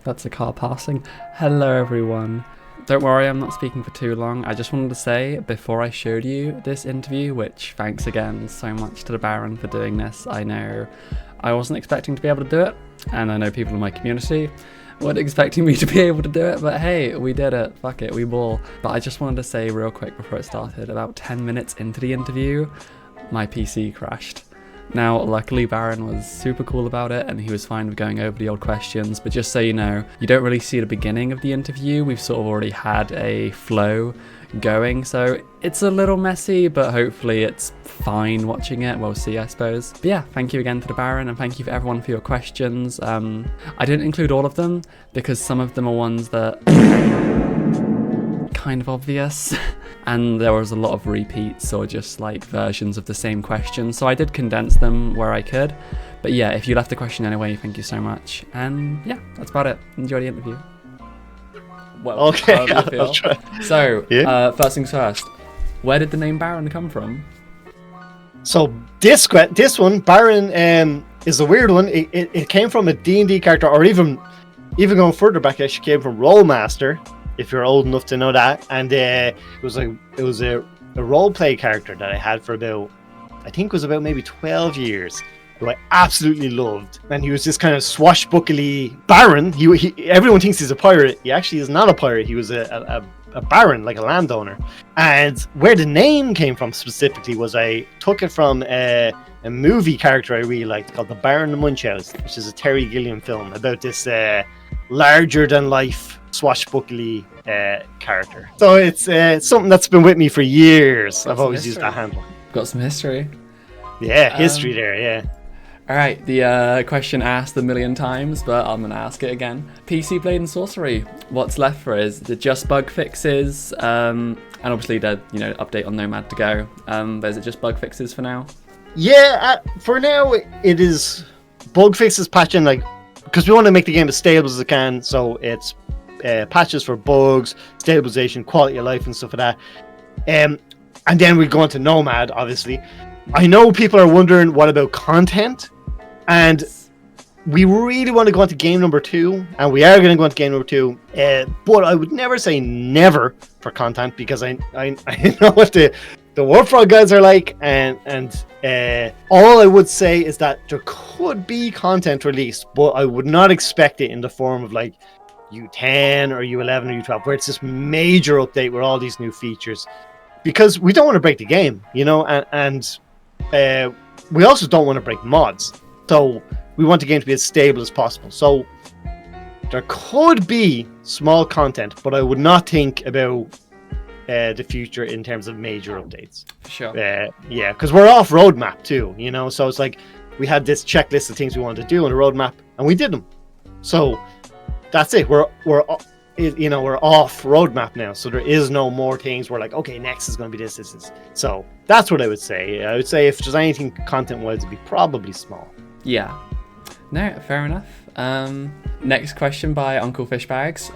That's a car passing. Hello everyone. Don't worry, I'm not speaking for too long. I just wanted to say, before I showed you this interview, which thanks again so much to the Baron for doing this. I know I wasn't expecting to be able to do it, and I know people in my community weren't expecting me to be able to do it, but hey, we did it. Fuck it, we ball. But I just wanted to say real quick before it started, about 10 minutes into the interview, my PC crashed. Now, luckily Baron was super cool about it and he was fine with going over the old questions, but just so you know, you don't really see the beginning of the interview. We've sort of already had a flow going, so it's a little messy, but hopefully it's fine watching it. We'll see, I suppose. But yeah, thank you again to the Baron and thank you for everyone for your questions. I didn't include all of them because some of them are ones that kind of obvious and there was a lot of repeats or just like versions of the same question, so I did condense them where I could. But yeah, if you left a question anyway, thank you so much, and yeah, that's about it. Enjoy the interview. Well, okay, I'll try. So yeah. First things first, where did the name Baron come from? So this one, Baron, is a weird one. It came from a D&D character, or even going further back, it actually came from Rollmaster, if you're old enough to know that. And it was a roleplay character that I had for about, I think it was about maybe 12 years, who I absolutely loved. And he was this kind of swashbuckly baron. Everyone thinks he's a pirate. He actually is not a pirate. He was a baron, like a landowner. And where the name came from specifically was I took it from a movie character I really liked called The Baron the Munchausen, which is a Terry Gilliam film about this larger than life swashbuckly character. So it's something that's been with me for years. I've always used that handle. Got some history. Yeah, history there, yeah. Alright, the question asked a million times, but I'm gonna ask it again. PC Blade and Sorcery, what's left for it? Is it just bug fixes? And obviously the update on Nomad to go. But is it just bug fixes for now? Yeah, for now it is bug fixes, patching, because we want to make the game as stable as it can, so it's patches for bugs, stabilization, quality of life and stuff like that. And then we go on to Nomad, obviously. I know people are wondering what about content, and we really want to go on to game number 2, and we are going to go on to game number 2, but I would never say never for content, because I know what the warpfrog guys are like, and all I would say is that there could be content released, but I would not expect it in the form of like U10 or U11 or U12, where it's this major update with all these new features, because we don't want to break the game, and we also don't want to break mods, so we want the game to be as stable as possible. So there could be small content, but I would not think about the future in terms of major updates. Sure. Yeah, because we're off roadmap too, so it's like we had this checklist of things we wanted to do on the roadmap, and we did them. So that's it. We're off roadmap now, so there is no more things. We're like, okay, next is going to be this. So that's what I would say. I would say if there's anything content-wise, it'd be probably small. Yeah. No, fair enough. Next question by Uncle Fishbags.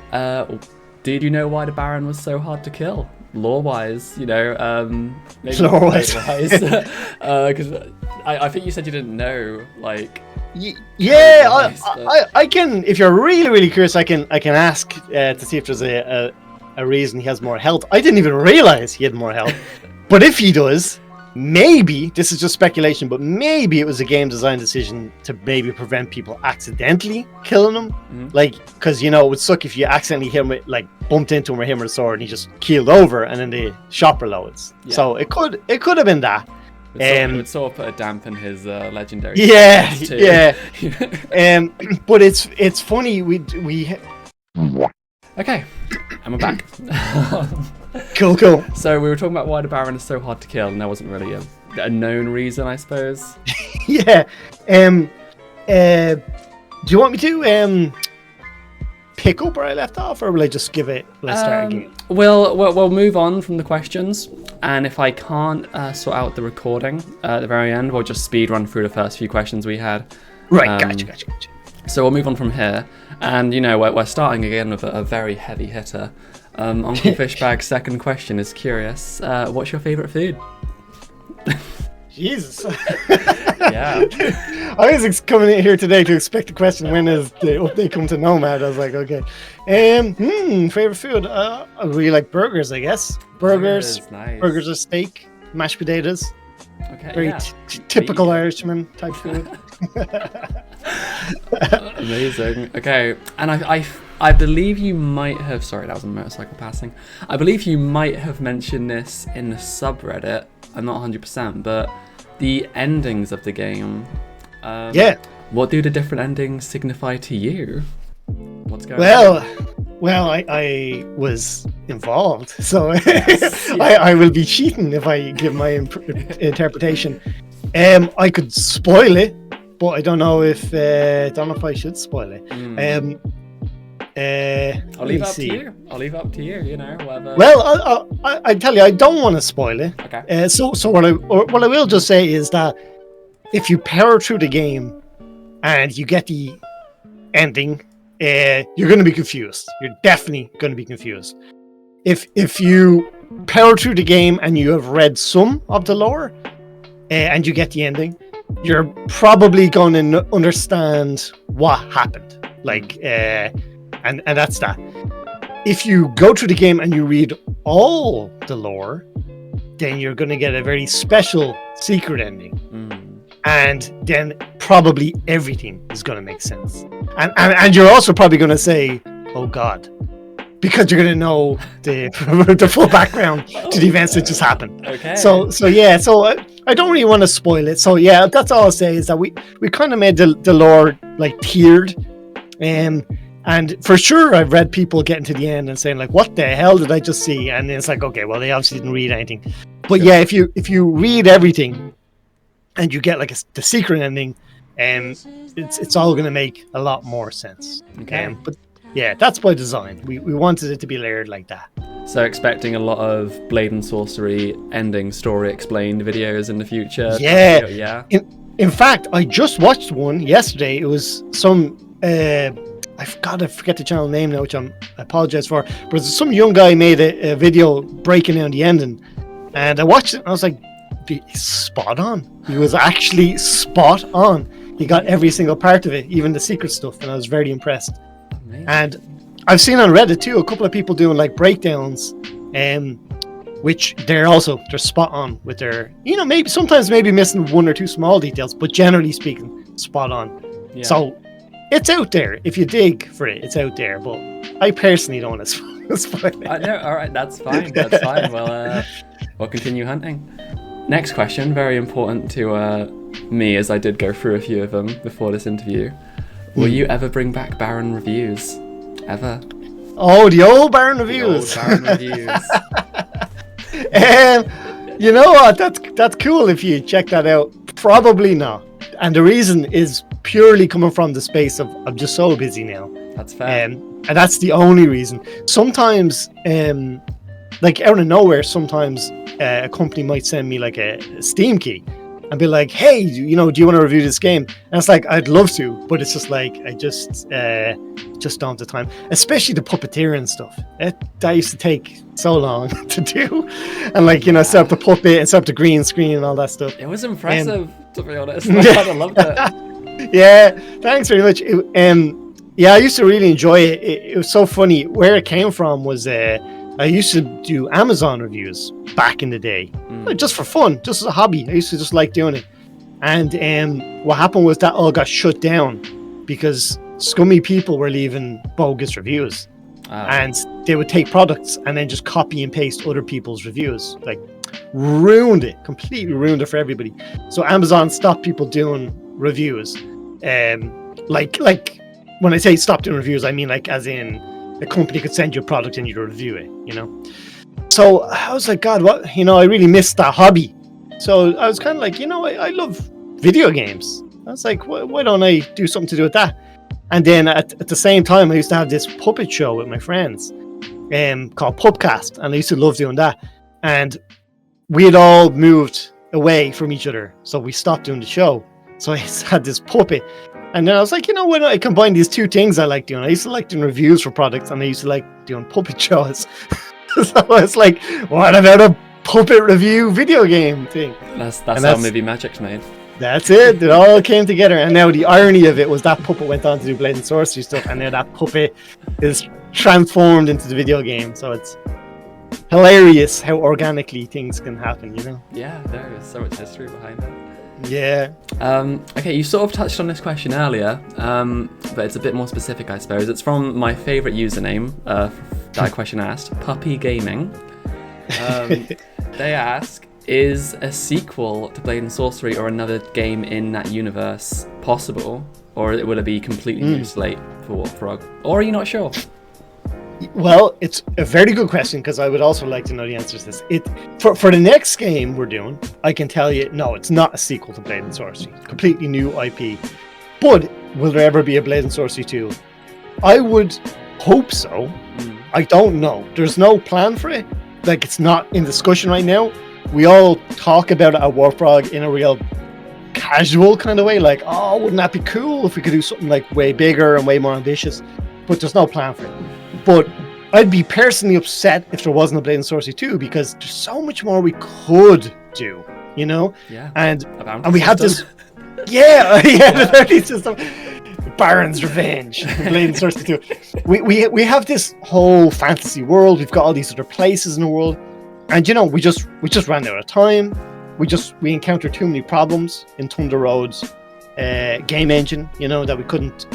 Did you know why the Baron was so hard to kill? Lore-wise, maybe lore-wise. Because I think you said you didn't know, like... Yeah, I can. If you're really, really curious, I can ask to see if there's a reason he has more health. I didn't even realize he had more health. But if he does, maybe this is just speculation. But maybe it was a game design decision to maybe prevent people accidentally killing him. Mm-hmm. Because it would suck if you accidentally hit him with, bumped into him or him with a sword and he just keeled over and then the shot reloads. Yeah. So it could have been that. It would sort of put a damp in his legendary. Yeah, yeah. But it's funny. We. Okay, and we're back. Cool. So we were talking about why the Baron is so hard to kill, and there wasn't really a known reason, I suppose. Yeah. Do you want me to pick up where I left off, or will I just let's start again? We'll move on from the questions, and if I can't sort out the recording at the very end, we'll just speed run through the first few questions we had. Right, gotcha. So we'll move on from here, and we're starting again with a very heavy hitter. Uncle Fishbag's second question is curious. What's your favourite food? Jesus. Yeah. I was coming in here today to expect the question, when is the update come to Nomad? I was like, okay. Favorite food? I really like burgers, I guess. Burgers, nice. burgers or steak, mashed potatoes. Okay, Very yeah. typical Irishman type food. Amazing. Okay, and I believe you might have. Sorry, that was a motorcycle passing. I believe you might have mentioned this in the subreddit. I'm not 100%, but the endings of the game. Yeah. What do the different endings signify to you? What's going on? Well, I was involved, so Yes, yeah. I will be cheating if I give my interpretation. I could spoil it, but I don't know if I should spoil it. I'll leave it up to you. I'll leave it up to you. You know, whatever. Well, I tell you, I don't want to spoil it. Okay. So what I will just say is that if you power through the game and you get the ending, you're going to be confused. You're definitely going to be confused. If you power through the game and you have read some of the lore, and you get the ending, you're probably going to understand what happened. Like, and that's that. If you go through the game and you read all the lore, then you're going to get a very special secret ending. And then probably everything is going to make sense. And you're also probably going to say, oh God, because you're going to know the full background to the events that just happened. Okay. So I don't really want to spoil it. So yeah, that's all I'll say is that we kind of made the lore like tiered. And for sure, I've read people getting to the end and saying like, what the hell did I just see? And it's like, okay, well, they obviously didn't read anything. But yeah, if you read everything and you get like the secret ending, it's all going to make a lot more sense. Okay. But yeah, that's by design. We wanted it to be layered like that. So expecting a lot of Blade and Sorcery ending story explained videos in the future. Yeah. Yeah. In fact, I just watched one yesterday. It was some I forget the channel name now, which I apologize for. But some young guy made a video breaking down the ending, and I watched it and I was like, he's spot on. He was actually spot on. He got every single part of it, even the secret stuff, and I was very impressed. Amazing. And I've seen on Reddit too a couple of people doing like breakdowns, which they're spot on with their, maybe sometimes missing one or two small details, but generally speaking, spot on. Yeah. So it's out there. If you dig for it, it's out there. But I personally don't want to spoil it. No, all right, that's fine. That's fine. We'll continue hunting. Next question, very important to me, as I did go through a few of them before this interview. Will you ever bring back Baron reviews? Ever? Oh, the old Baron reviews. The old Baron reviews. You know what? That's cool if you check that out. Probably not. And the reason is purely coming from the space of I'm just so busy now. That's fair. And that's the only reason. Sometimes, like out of nowhere, sometimes a company might send me like a Steam key and be like, hey, do you want to review this game? And it's like, I'd love to, but it's just like, I just don't have the time. Especially the puppeteering stuff. That used to take so long to do. And like, set up the puppet and set up the green screen and all that stuff. It was impressive, to be honest. I kind of loved it. Yeah, thanks very much. Yeah, I used to really enjoy it. It was so funny. Where it came from was I used to do Amazon reviews back in the day, just for fun, just as a hobby. I used to just like doing it. And what happened was that all got shut down because scummy people were leaving bogus reviews. And they would take products and then just copy and paste other people's reviews. Like, completely ruined it for everybody. So Amazon stopped people doing reviews. Like when I say stop doing reviews, I mean like as in a company could send you a product and you'd review it, So I was like, God, what? I really missed that hobby. So I was kind of like, I love video games. I was like, why don't I do something to do with that? And then at the same time, I used to have this puppet show with my friends called Pupcast, and I used to love doing that. And we had all moved away from each other, so we stopped doing the show. So I had this puppet. And then I was like, why don't I combine these two things I like doing? I used to like doing reviews for products, and I used to like doing puppet shows. So I was like, what about a puppet review video game thing. That's how movie magic's made. That's it. It all came together, and now the irony of it was that puppet went on to do Blade and Sorcery stuff, and now that puppet is transformed into the video game. So it's hilarious how organically things can happen, you know? Yeah, there is so much history behind it. Yeah. Okay, you sort of touched on this question earlier, but it's a bit more specific, I suppose. It's from my favourite username that question asked, Puppy Gaming. They ask, is a sequel to Blade and Sorcery or another game in that universe possible, or will it be completely new slate for warpfrog? Or are you not sure? Well, it's a very good question, because I would also like to know the answer to this. For the next game we're doing, I can tell you, no, it's not a sequel to Blade and Sorcery. Completely new IP. But will there ever be a Blade and Sorcery 2? I would hope so. I don't know. There's no plan for it. Like, it's not in discussion right now. We all talk about it at warpfrog in a real casual kind of way. Like, oh, wouldn't that be cool if we could do something like way bigger and way more ambitious? But there's no plan for it. But I'd be personally upset if there wasn't a Blade and Sorcery 2, because there's so much more we could do, you know? Yeah. And we have this... Yeah, the bounty system. Baron's Revenge, Blade and Sorcery 2. We have this whole fantasy world. We've got all these other places in the world. And, you know, we just ran out of time. We encountered too many problems in Thunder Road's game engine, you know, that we couldn't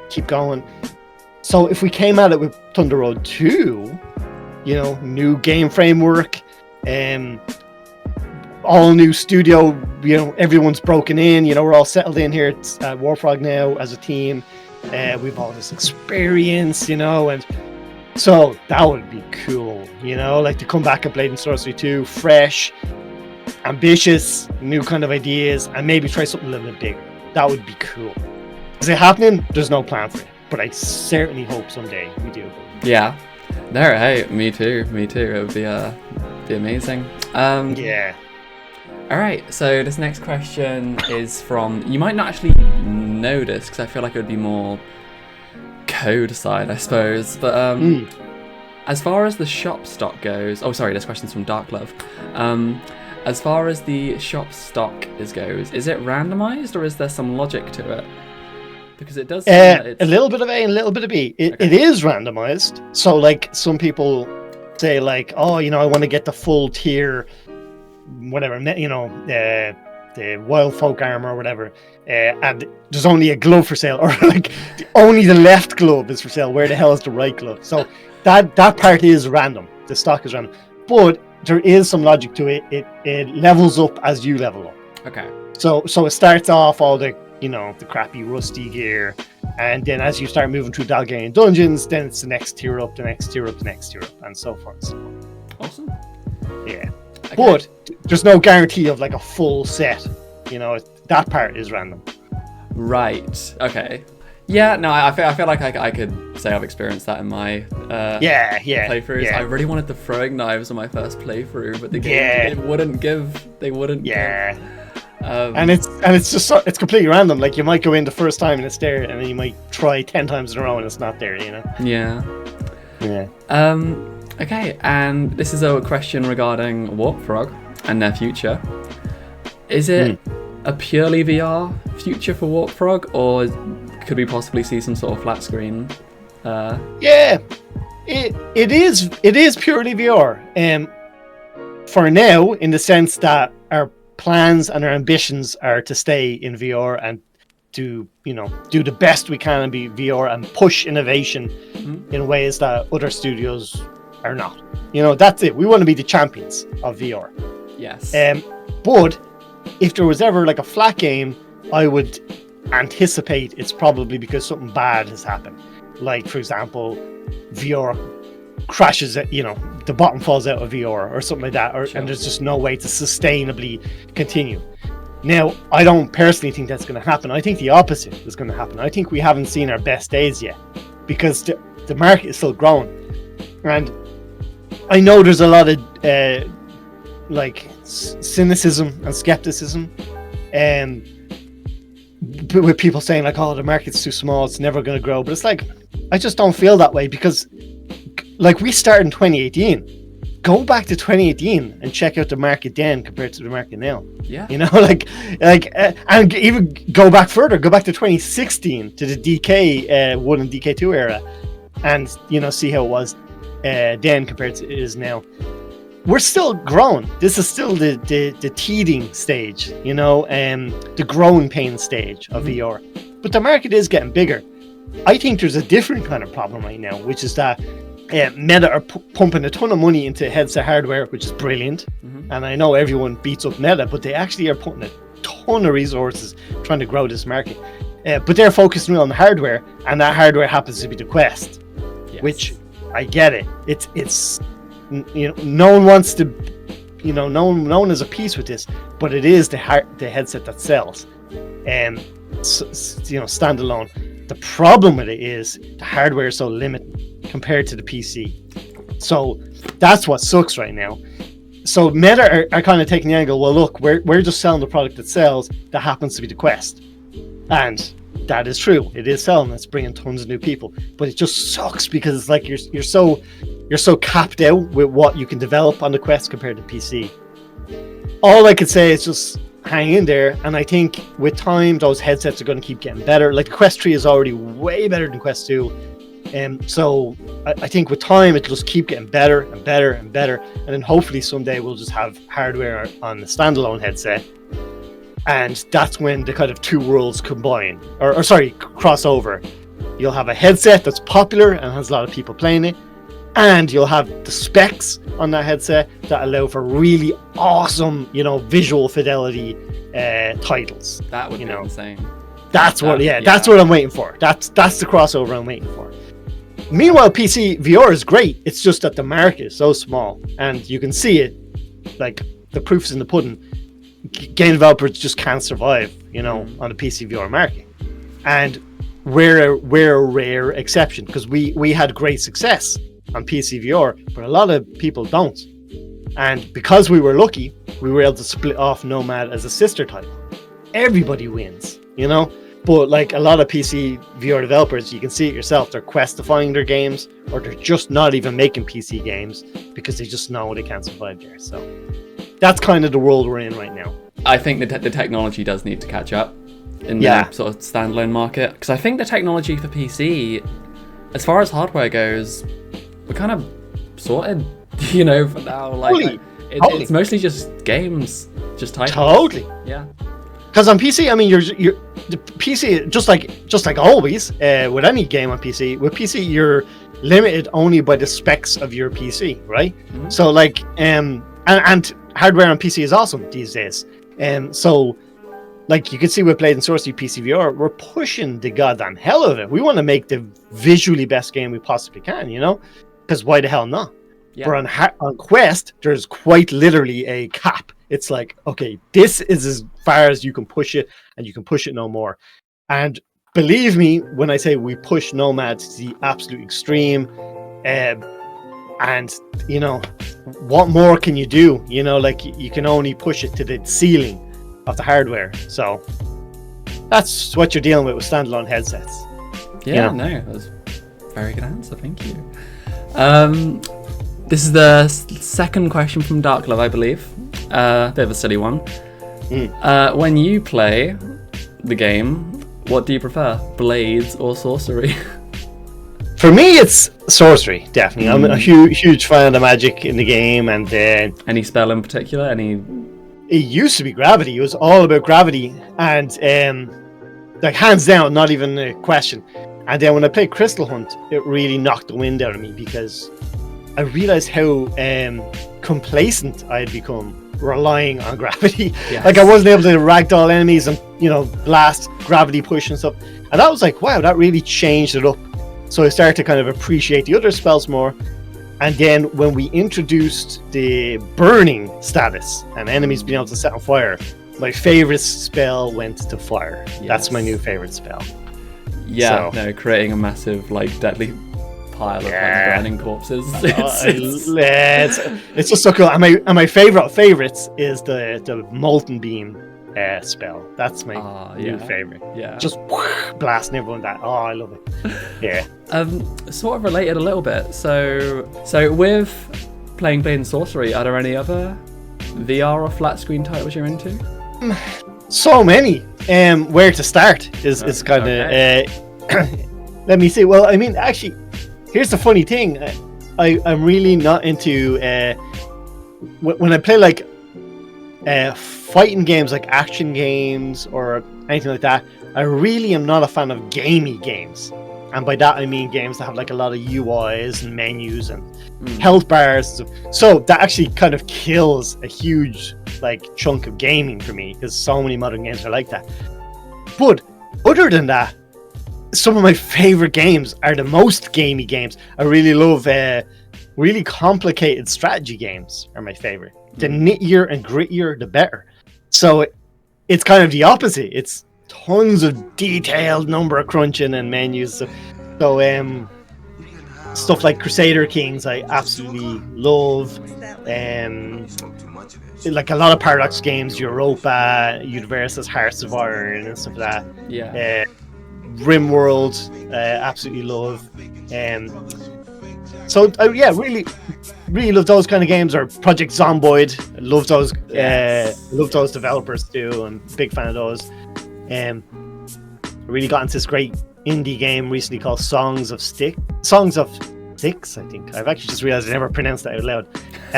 keep going. So if we came at it with Thunder Road 2, you know, new game framework, all new studio, you know, everyone's broken in, you know, we're all settled in here at warpfrog now as a team. We've all this experience, you know, and so that would be cool, you know, like to come back at Blade and Sorcery 2, fresh, ambitious, new kind of ideas, and maybe try something a little bit bigger. That would be cool. Is it happening? There's no plan for it. But I certainly hope someday we do. Yeah. There, hey, me too. It would be amazing. Yeah. Alright, so this next question is from... You might not actually know this, because I feel like it would be more code side, I suppose. But as far as the shop stock goes... Oh, sorry, this question's from Dark Love. As far as the shop stock goes, is it randomized, or is there some logic to it? Because it does seem that it's... a little bit of A and a little bit of B. It is randomized. So, like, some people say, like, oh, you know, I want to get the full tier, whatever, you know, the wild folk armor or whatever, and there's only a glove for sale, or like only the left glove is for sale. Where the hell is the right glove? So that part is random. The stock is random, but there is some logic to it. It levels up as you level up. Okay. So it starts off all the, you know, the crappy rusty gear, and then as you start moving through Dalgarian dungeons, then it's the next tier up, the next tier up, the next tier up, and so forth and so on. Awesome. Yeah. Okay. But there's no guarantee of like a full set, you know, that part is random. Right. Okay. Yeah, no, I feel like I could say I've experienced that in my playthroughs. Yeah. I really wanted the throwing knives on my first playthrough, but the game wouldn't give. They wouldn't. Yeah. And it's just it's completely random. Like, you might go in the first time and it's there, and then you might try 10 times in a row and it's not there, you know? Yeah. Yeah. Okay, and this is a question regarding warpfrog and their future. Is it a purely VR future for warpfrog, or could we possibly see some sort of flat screen? Yeah, it is purely VR. For now, in the sense that our plans and our ambitions are to stay in VR and to, you know, do the best we can and be VR and push innovation in ways that other studios are not. You know, that's it. We want to be the champions of VR. Yes. But if there was ever like a flat game, I would anticipate it's probably because something bad has happened. Like, for example, VR crashes, you know, the bottom falls out of VR or something like that, and there's just no way to sustainably continue. Now, I don't personally think that's going to happen. I think the opposite is going to happen. I think we haven't seen our best days yet, because the market is still growing. And I know there's a lot of like cynicism and skepticism, with people saying like, oh, the market's too small, it's never going to grow. But it's like, I just don't feel that way, because like, we started in 2018. go back to 2018 and check out the market then compared to the market now. Yeah. You know, and even go back further, go back to 2016 to the DK1 and DK2 era, and see how it was then compared to it is now. We're still growing. This is still the teething stage, the growing pain stage of VR. But the market is getting bigger. I think there's a different kind of problem right now, which is that Meta are pumping a ton of money into headset hardware, which is brilliant. And I know everyone beats up Meta, but they actually are putting a ton of resources trying to grow this market. But they're focusing on the hardware, and that hardware happens to be the Quest, which I get it. It's no one wants to, no one has a piece with this, but it is the headset that sells, standalone. The problem with it is the hardware is so limited compared to the PC. So that's what sucks right now. So Meta are kind of taking the angle, well, look, we're just selling the product that sells, that happens to be the Quest. And that is true. It is selling. It's bringing tons of new people. But it just sucks because it's like you're so capped out with what you can develop on the Quest compared to PC. All I could say is just hang in there, and I think with time those headsets are going to keep getting better. Like Quest 3 is already way better than Quest 2, so I think with time it'll just keep getting better and better and better, and then hopefully someday we'll just have hardware on the standalone headset, and that's when the kind of two worlds combine, or cross over. You'll have a headset that's popular and has a lot of people playing it, and you'll have the specs on that headset that allow for really awesome, visual fidelity titles. That would be insane. That's what I'm waiting for. That's the crossover I'm waiting for. Meanwhile, PC VR is great. It's just that the market is so small, and you can see it. Like, the proof's in the pudding. Game developers just can't survive, on the PC VR market. And we're a rare exception, because we had great success on PC VR, but a lot of people don't. And because we were lucky, we were able to split off Nomad as a sister title. Everybody wins, But like a lot of PC VR developers, you can see it yourself, they're questifying their games, or they're just not even making PC games because they just know they can't survive there. So that's kind of the world we're in right now. I think the technology does need to catch up in the sort of standalone market, because I think the technology for PC, as far as hardware goes, we're kind of sorted, for now. Like, it's mostly just games, just titles. Totally. Yeah. Because on PC, I mean, you're the PC, just like always with any game on PC. With PC, you're limited only by the specs of your PC, right? Mm-hmm. So like, and hardware on PC is awesome these days. So like you can see with Blade Sorcery PC VR, we're pushing the goddamn hell of it. We want to make the visually best game we possibly can, Because why the hell not? Yeah. But on Quest, there's quite literally a cap. It's like, okay, this is as far as you can push it, and you can push it no more. And believe me when I say we push Nomad to the absolute extreme. And what more can you do? Like you can only push it to the ceiling of the hardware. So that's what you're dealing with standalone headsets. Yeah, no, that was a very good answer. Thank you. This is the second question from Dark Love, I believe. Bit of a silly one. When you play the game, what do you prefer, Blades or Sorcery? For me, it's Sorcery, definitely. I'm a huge fan of the magic in the game, and any spell in particular? It used to be Gravity. It was all about Gravity, and like hands down, not even a question. And then when I played Crystal Hunt, it really knocked the wind out of me, because I realized how complacent I had become relying on Gravity. Yes. Like I wasn't able to ragdoll enemies and blast Gravity push and stuff. And that was like, wow, that really changed it up. So I started to kind of appreciate the other spells more. And then when we introduced the burning status and enemies being able to set on fire, my favorite spell went to fire. Yes. That's my new favorite spell. Yeah, so, creating a massive deadly pile of burning corpses. It's just so cool. And my favorites is the Molten Beam spell. That's my new favorite. Yeah, just blasting everyone that. Oh, I love it. Yeah. Sort of related a little bit. So with playing Blade Sorcery, are there any other VR or flat screen titles you're into? So many. Where to start is kind of. Okay. Let me see. Well, I mean, actually, here's the funny thing. I'm really not into when I play like fighting games, like action games or anything like that. I really am not a fan of gamey games, and by that I mean games that have like a lot of UIs and menus and health bars. So that actually kind of kills a huge like chunk of gaming for me, because so many modern games are like that. But other than that, some of my favorite games are the most gamey games. I really love really complicated strategy games are my favorite. The nittier and grittier, the better. So it's kind of the opposite. It's tons of detailed number crunching and menus. So stuff like Crusader Kings I absolutely love. Like a lot of Paradox games, Europa, Universa's Hearts of Iron and stuff like that. Yeah. RimWorld, absolutely love. So yeah, really love those kind of games. Or Project Zomboid, love those. Love those developers too. I'm a big fan of those. I really got into this great indie game recently called Songs of Six. I think I've actually just realized I never pronounced that out loud.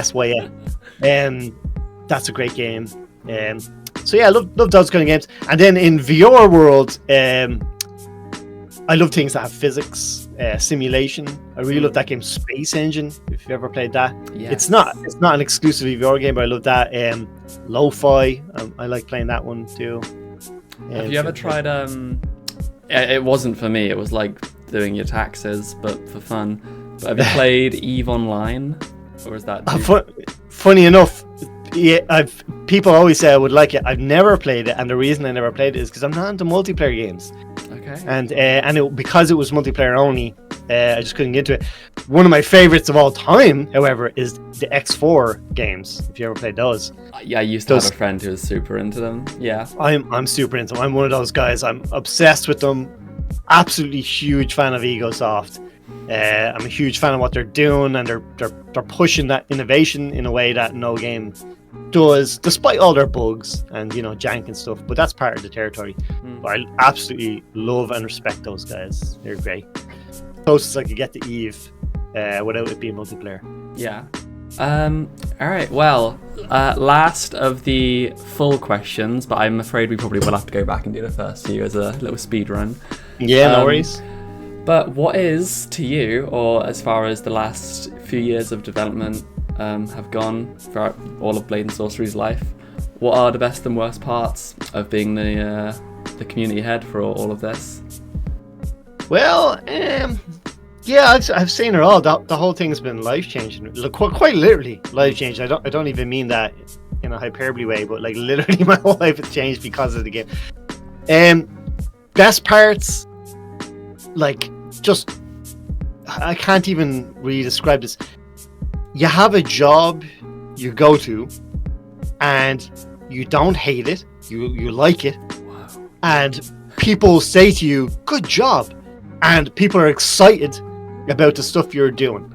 SYA. That's a great game. So yeah, I love those kind of games. And then in VR world, I love things that have physics, simulation. I really love that game, Space Engine. If you've ever played that, Yes. It's not an exclusive VR game, but I love that. Lo-fi, I like playing that one too. Have you ever tried? It wasn't for me. It was like doing your taxes, but for fun. But have you played EVE Online, or is that? Funny enough, yeah, people always say I would like it. I've never played it, and the reason I never played it is because I'm not into multiplayer games. Okay. And because it was multiplayer only, I just couldn't get into it. One of my favorites of all time, however, is the X4 games. If you ever played those. Yeah, I used to have a friend who was super into them. Yeah. I'm super into them. I'm one of those guys. I'm obsessed with them. Absolutely huge fan of EgoSoft. I'm a huge fan of what they're doing, and they're pushing that innovation in a way that no game does, despite all their bugs and jank and stuff. But that's part of the territory. But I absolutely love and respect those guys. They're great. Closest I could get to EVE without it being multiplayer. Yeah. All right. Well, last of the full questions, but I'm afraid we probably will have to go back and do the first few as a little speed run. Yeah, no worries. But what is, to you, or as far as the last few years of development have gone throughout all of Blade and Sorcery's life, what are the best and worst parts of being the community head for all of this? Well, yeah, I've seen it all. The whole thing's been life changing. Look, quite literally life changing. I don't even mean that in a hyperbole way, but like literally my whole life has changed because of the game. Best parts, like, just I can't even really describe this. You have a job you go to, and you don't hate it. You like it. Wow. And people say to you, "Good job," and people are excited about the stuff you're doing.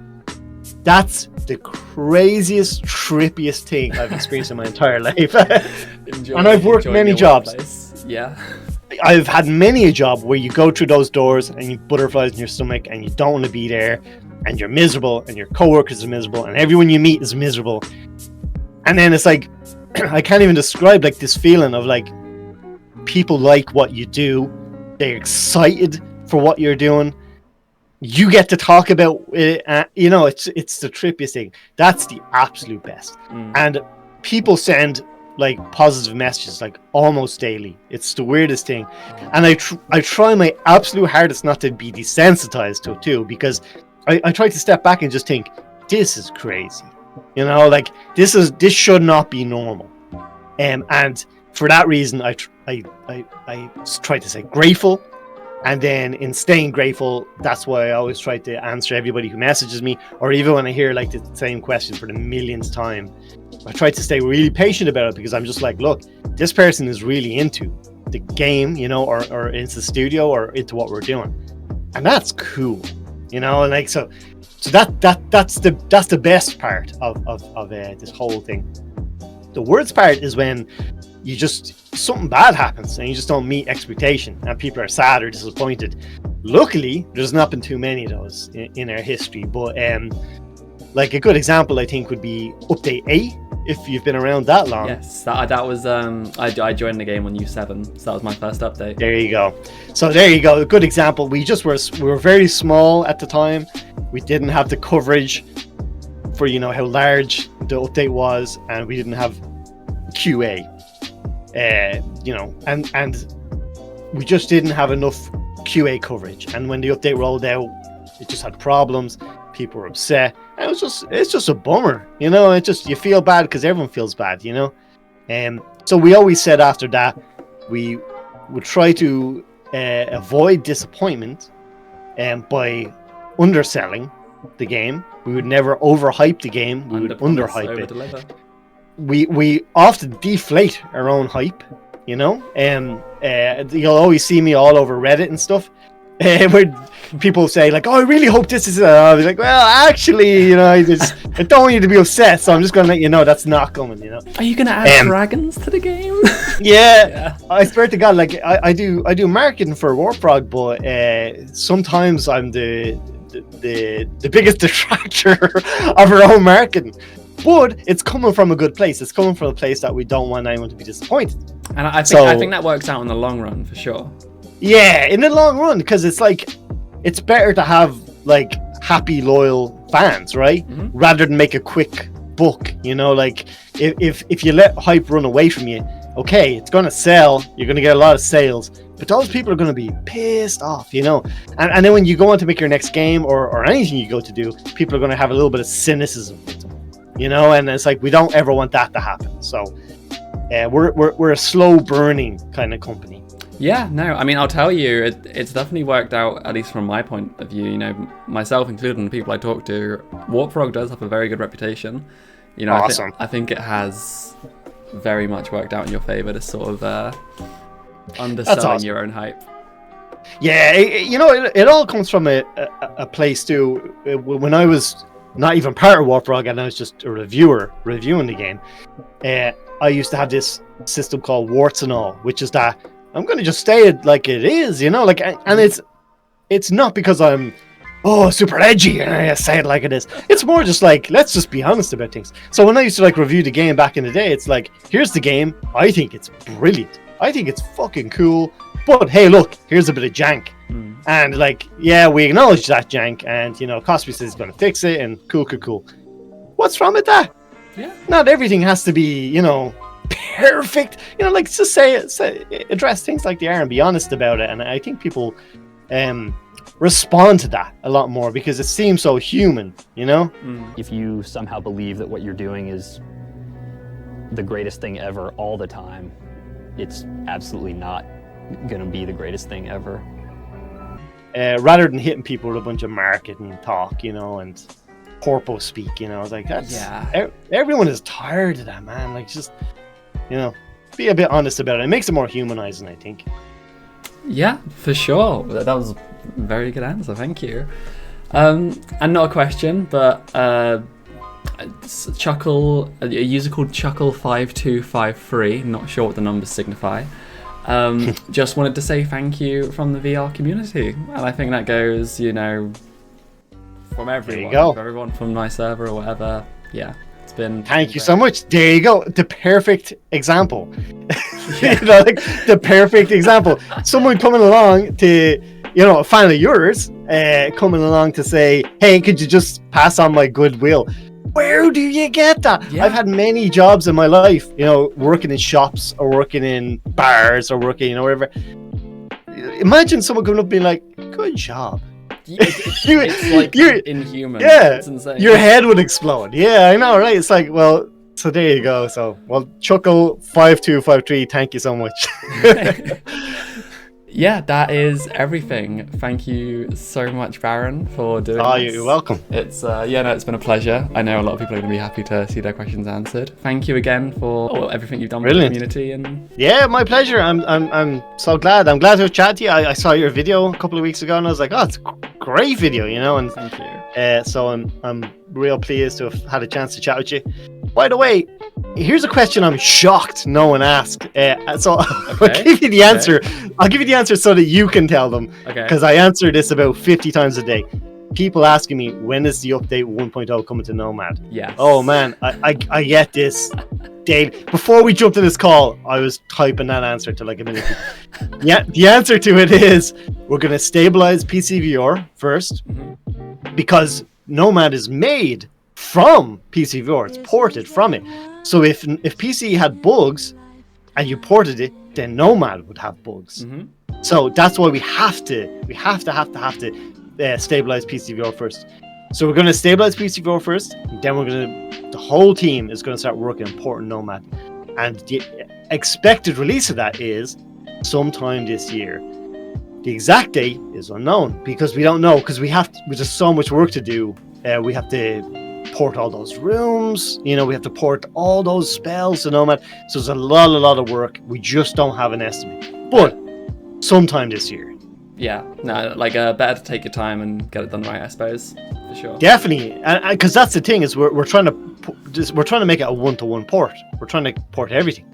That's the craziest, trippiest thing I've experienced in my entire life. And I've worked many jobs. Workplace. Yeah. I've had many a job where you go through those doors and you butterflies in your stomach and you don't want to be there, and you're miserable, and your coworkers are miserable, and everyone you meet is miserable. And then it's like, I can't even describe like this feeling of like, people like what you do, they're excited for what you're doing, you get to talk about it, it's the trippiest thing. That's the absolute best. And people send like positive messages like almost daily. It's the weirdest thing, and I try my absolute hardest not to be desensitized to it too, because I try to step back and just think, this is crazy, like this should not be normal. And for that reason, I try to say grateful, and then in staying grateful, that's why I always try to answer everybody who messages me, or even when I hear like the same question for the millionth time, I try to stay really patient about it, because I'm just like, look, this person is really into the game, or into the studio, or into what we're doing, and that's cool. you know, and like so that's the best part of this whole thing. The worst part is when you just something bad happens and you just don't meet expectation and people are sad or disappointed. Luckily, there's not been too many of those in our history, but like a good example I think would be update 8, if you've been around that long. Yes, that was I joined the game on U7, so that was my first update. There you go. So there you go, a good example. We were very small at the time. We didn't have the coverage for, you know, how large the update was, and we didn't have QA, you know, and we just didn't have enough QA coverage. And when the update rolled out, it just had problems. People were upset, and it's just a bummer, you know. It just, you feel bad because everyone feels bad, you know. So we always said after that we would try to avoid disappointment by underselling the game. We would never overhype the game. We would underhype it. We often deflate our own hype, you know. You'll always see me all over Reddit and stuff, where people say like, "Oh, I really hope this is." I'll be like, "Well, actually, you know, I don't want you to be upset, so I'm just going to let you know that's not coming." You know. Are you going to add dragons to the game? Yeah, I swear to God, like I do marketing for warpfrog, but sometimes I'm the biggest detractor of our own marketing. But it's coming from a good place. It's coming from a place that we don't want anyone to be disappointed. And I think that works out in the long run for sure. Yeah, in the long run, because it's like, it's better to have like happy, loyal fans, right? Mm-hmm. Rather than make a quick buck, you know. Like if you let hype run away from you, okay, it's gonna sell. You're gonna get a lot of sales, but those people are gonna be pissed off, you know. And then when you go on to make your next game or anything you go to do, people are gonna have a little bit of cynicism with them, you know. And it's like, we don't ever want that to happen. So we're a slow burning kind of company. Yeah, no, I mean, I'll tell you, it's definitely worked out, at least from my point of view, you know, myself included and the people I talk to. Warpfrog does have a very good reputation. You know, awesome. I think it has very much worked out in your favor to sort of underselling your own hype. Yeah, you know, it all comes from a place too. When I was not even part of Warpfrog and I was just a reviewer reviewing the game, I used to have this system called warts and all, which is that I'm going to just say it like it is, you know, like, and it's not because I'm super edgy and I say it like it is. It's more just like, let's just be honest about things. So when I used to like review the game back in the day, it's like, here's the game. I think it's brilliant. I think it's fucking cool. But hey, look, here's a bit of jank. And like, yeah, we acknowledge that jank, and you know, Cosby says he's going to fix it, and cool. What's wrong with that? Yeah. Not everything has to be, you know, perfect, you know. Like, just address things like they are and be honest about it. And I think people respond to that a lot more because it seems so human, you know. If you somehow believe that what you're doing is the greatest thing ever all the time, it's absolutely not gonna be the greatest thing ever. Rather than hitting people with a bunch of marketing talk, you know, and corpo speak, you know, it's like, that's, everyone is tired of that, man. Like, just, you know, be a bit honest about it. It makes it more humanizing, I think. Yeah, for sure. That was a very good answer. Thank you. And not a question, but Chuckle, a user called Chuckle5253, not sure what the numbers signify, just wanted to say thank you from the VR community. And I think that goes, you know, from everyone. There you go. Everyone from my server or whatever. Yeah. Thank you so much. There you go. The perfect example. You know, like the perfect example. Someone coming along to, you know, a fan of yours, coming along to say, hey, could you just pass on my goodwill? Where do you get that? Yeah. I've had many jobs in my life, you know, working in shops or working in bars or working, you know, wherever. Imagine someone coming up being like, good job. It's like inhuman. Yeah, it's insane. Your head would explode. Yeah, I know, right? It's like, well, so there you go. So, well, Chuckle5253, thank you so much. Yeah, that is everything. Thank you so much, Baron, for doing this. You're welcome. It's it's been a pleasure. I know a lot of people are going to be happy to see their questions answered. Thank you again for everything you've done with the community. And yeah, my pleasure. I'm so glad. I'm glad to have chatted to you. I saw your video a couple of weeks ago and I was like, oh, it's great video, you know, and Thank you. so I'm real pleased to have had a chance to chat with you. By the way, here's a question I'm shocked no one asked. So I'll give you the answer. I'll give you the answer so that you can tell them. Okay. Because I answer this about 50 times a day. People asking me, when is the update 1.0 coming to Nomad? Yes. Oh man, I get this daily. Before we jumped to this call, I was typing that answer to like a minute. Yeah, the answer to it is we're going to stabilize PCVR first, because Nomad is made from PCVR. It's ported from it. So if PC had bugs and you ported it, then Nomad would have bugs. So that's why we have to stabilize PCVR first. So we're going to stabilize PCVR first, and then the whole team is going to start working on porting Nomad. And the expected release of that is sometime this year. The exact date is unknown because we don't know, because there's so much work to do. We have to port all those rooms, you know, we have to port all those spells to Nomad. So there's a lot of work. We just don't have an estimate. But sometime this year. Yeah, no, like better to take your time and get it done right, I suppose, for sure. Definitely, because that's the thing is we're trying to make it a one-to-one port. We're trying to port everything.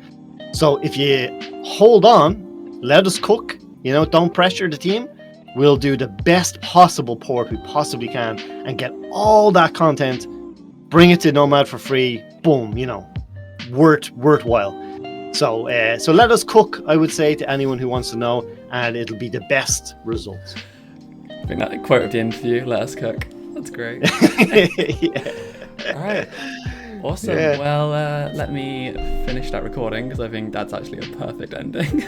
So if you hold on, let us cook. You know, don't pressure the team. We'll do the best possible port we possibly can and get all that content. Bring it to Nomad for free. Boom, you know, worthwhile. So let us cook, I would say, to anyone who wants to know, and it'll be the best results. I think that quote of the interview, let us cook. That's great. Yeah. All right. Awesome. Yeah. Well, let me finish that recording because I think that's actually a perfect ending.